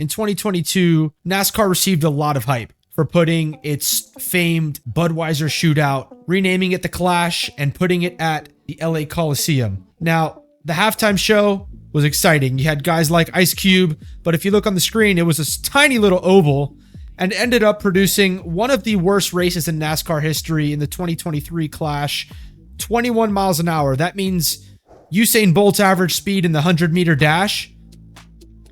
in 2022, NASCAR received a lot of hype for putting its famed Budweiser shootout, renaming it the Clash, and putting it at the LA Coliseum. Now, the halftime show was exciting. You had guys like Ice Cube, but if you look on the screen, it was a tiny little oval and ended up producing one of the worst races in NASCAR history in the 2023 Clash, 21 miles an hour. That means Usain Bolt's average speed in the 100-meter dash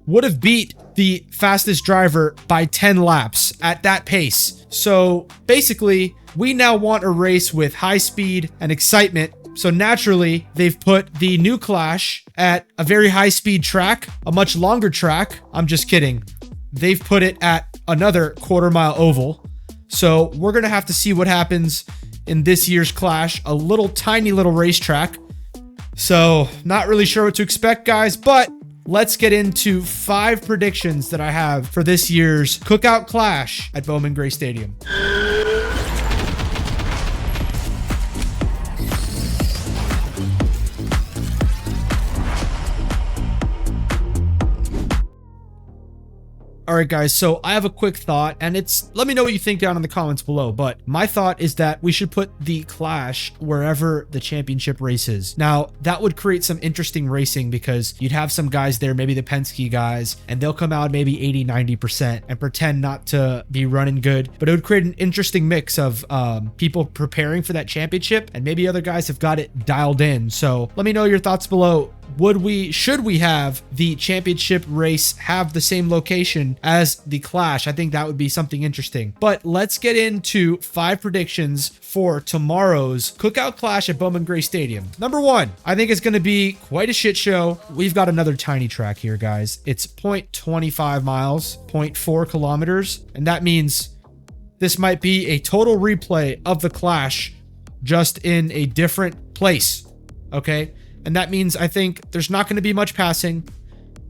would have beat the fastest driver by 10 laps at that pace. So basically, we now want a race with high speed and excitement. So naturally, they've put the new Clash at a very high speed track, a much longer track. I'm just kidding. They've put it at another quarter-mile oval. So we're going to have to see what happens in this year's Clash, a little tiny little racetrack. So not really sure what to expect, guys, but let's get into 5 predictions that I have for this year's Cookout Clash at Bowman Gray Stadium. All right, guys, so I have a quick thought, and let me know what you think down in the comments below, but my thought is that we should put the Clash wherever the championship race is. Now, that would create some interesting racing because you'd have some guys there, maybe the Penske guys, and they'll come out maybe 80-90% and pretend not to be running good, but it would create an interesting mix of people preparing for that championship, and maybe other guys have got it dialed in. So let me know your thoughts below. Should we have the championship race have the same location as the Clash? I think that would be something interesting. But let's get into 5 predictions for tomorrow's Cookout Clash at Bowman Gray Stadium. Number 1, I think it's going to be quite a shit show. We've got another tiny track here, guys. It's 0.25 miles, 0.4 kilometers, and that means this might be a total replay of the Clash just in a different place, okay? And that means I think there's not going to be much passing.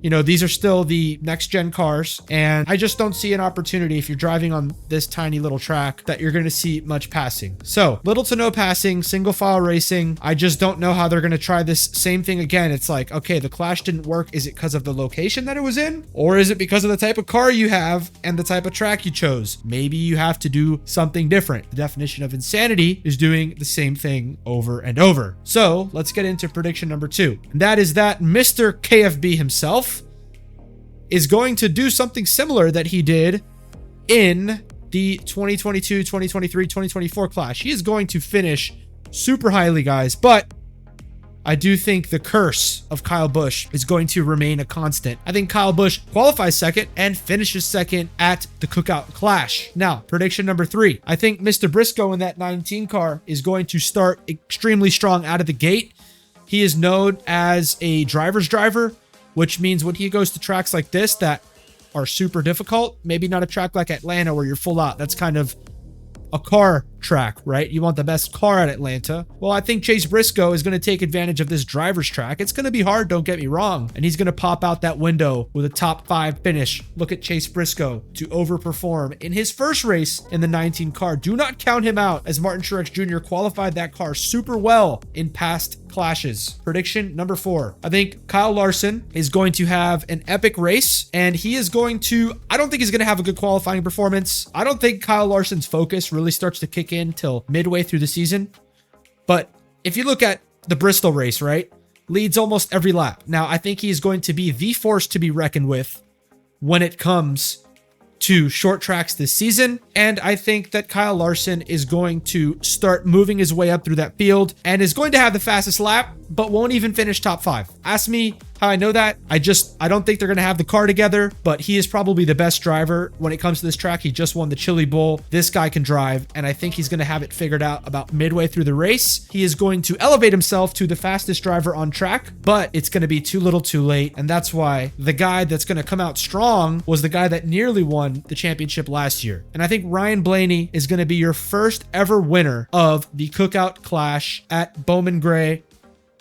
You know, these are still the next gen cars, and I just don't see an opportunity if you're driving on this tiny little track that you're going to see much passing. So little to no passing, single file racing. I just don't know how they're going to try this same thing again. It's like, okay, the Clash didn't work. Is it because of the location that it was in? Or is it because of the type of car you have and the type of track you chose? Maybe you have to do something different. The definition of insanity is doing the same thing over and over. So let's get into prediction number 2. And that is that Mr. KFB himself is going to do something similar that he did in the 2022, 2023, 2024 Clash. He is going to finish super highly, guys, but I do think the curse of Kyle Busch is going to remain a constant. I think Kyle Busch qualifies second and finishes second at the Cookout Clash. Now, prediction number 3. I think Mr. Briscoe in that 19 car is going to start extremely strong out of the gate. He is known as a driver's driver, which means when he goes to tracks like this that are super difficult, maybe not a track like Atlanta where you're full out. That's kind of a car track, right? You want the best car at Atlanta. Well, I think Chase Briscoe is going to take advantage of this driver's track. It's going to be hard, don't get me wrong. And he's going to pop out that window with a top 5 finish. Look at Chase Briscoe to overperform in his first race in the 19 car. Do not count him out, as Martin Truex Jr. qualified that car super well in past Clashes. Prediction number 4. I think Kyle Larson is going to have an epic race, and he is going to, I don't think he's going to have a good qualifying performance. I don't think Kyle Larson's focus really starts to kick in till midway through the season. But if you look at the Bristol race, right, leads almost every lap. Now, I think he's going to be the force to be reckoned with when it comes to short tracks this season. And I think that Kyle Larson is going to start moving his way up through that field and is going to have the fastest lap, but won't even finish top 5. Ask me how I know that. I don't think they're going to have the car together, but he is probably the best driver when it comes to this track. He just won the Chili Bowl. This guy can drive, and I think he's going to have it figured out about midway through the race. He is going to elevate himself to the fastest driver on track, but it's going to be too little too late. And that's why the guy that's going to come out strong was the guy that nearly won the championship last year. And I think Ryan Blaney is going to be your first ever winner of the Cookout Clash at Bowman Gray.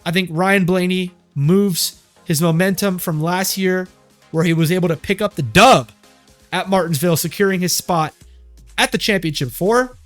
I think Ryan Blaney moves his momentum from last year, where he was able to pick up the dub at Martinsville, securing his spot at the championship 4.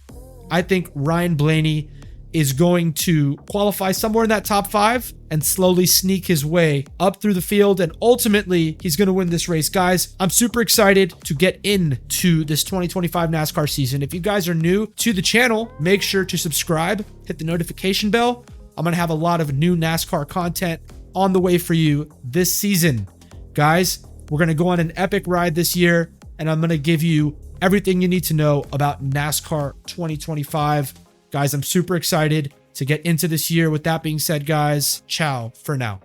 I think Ryan Blaney is going to qualify somewhere in that top 5 and slowly sneak his way up through the field. And ultimately, he's going to win this race. Guys, I'm super excited to get into this 2025 NASCAR season. If you guys are new to the channel, make sure to subscribe, hit the notification bell. I'm going to have a lot of new NASCAR content on the way for you this season. Guys, we're going to go on an epic ride this year, and I'm going to give you everything you need to know about NASCAR 2025. Guys, I'm super excited to get into this year. With that being said, guys, ciao for now.